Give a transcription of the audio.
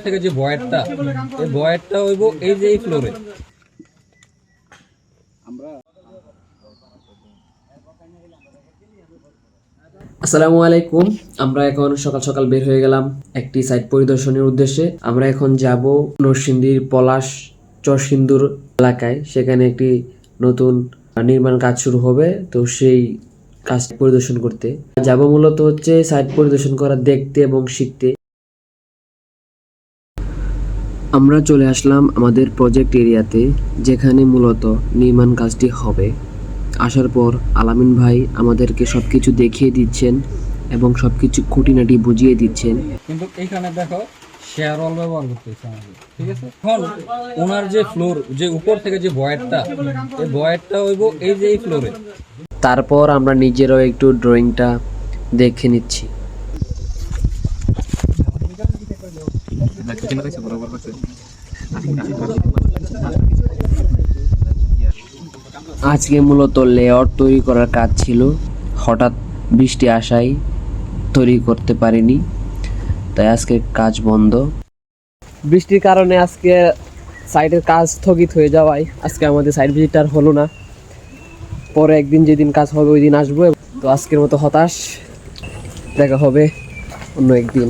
থেকে যে ভয়েরটা, এই ভয়েরটা হইব এই যে এই ফ্লোরে। আসসালামু আলাইকুম। আমরা এখন সকাল সকাল বের হয়ে গেলাম একটি সাইট পরিদর্শনের উদ্দেশ্যে। আমরা এখন যাব নরসিংদীর পলাশ চরসিন্দুর এলাকায়। সেখানে একটি নতুন নির্মাণ কাজ শুরু হবে, তো সেই কাজটি পরিদর্শন করতে যাব। মূলত হচ্ছে সাইট পরিদর্শন করা, দেখতে এবং শিখতে। আমরা চলে আসলাম আমাদের প্রজেক্ট এরিয়াতে, যেখানে মূলত নির্মাণ কাজটি হবে। আসার পর আলামিন ভাই আমাদেরকে সবকিছু দেখিয়ে দিচ্ছেন এবং সবকিছু খুঁটিনাটি বুঝিয়ে দিচ্ছেন। কিন্তু এইখানে দেখো শেয়ার ওয়াল ব্যবহার করতেছে আমাদের, ঠিক আছে। এখন ওনার যে ফ্লোর, যে উপর থেকে যে ভয়েরটা, এই ভয়েরটা হইব এই যে এই ফ্লোরে। তারপর আমরা নিজেরাও একটু ড্রয়িংটা দেখে নিচ্ছি। আজকে মূলত লেআউট তৈরি করার কাজ ছিল, হঠাৎ বৃষ্টি আসায় তৈরি করতে পারিনি, তাই আজকে কাজ বন্ধ। বৃষ্টির কারণে আজকে সাইটের কাজ স্থগিত হয়ে যাওয়ায় আজকে আমাদের সাইট ভিজিট আর হলো না। পরে একদিন যেদিন কাজ হবে ওই দিন আসবো। তো আজকের মতো হতাশ, দেখা হবে অন্য একদিন।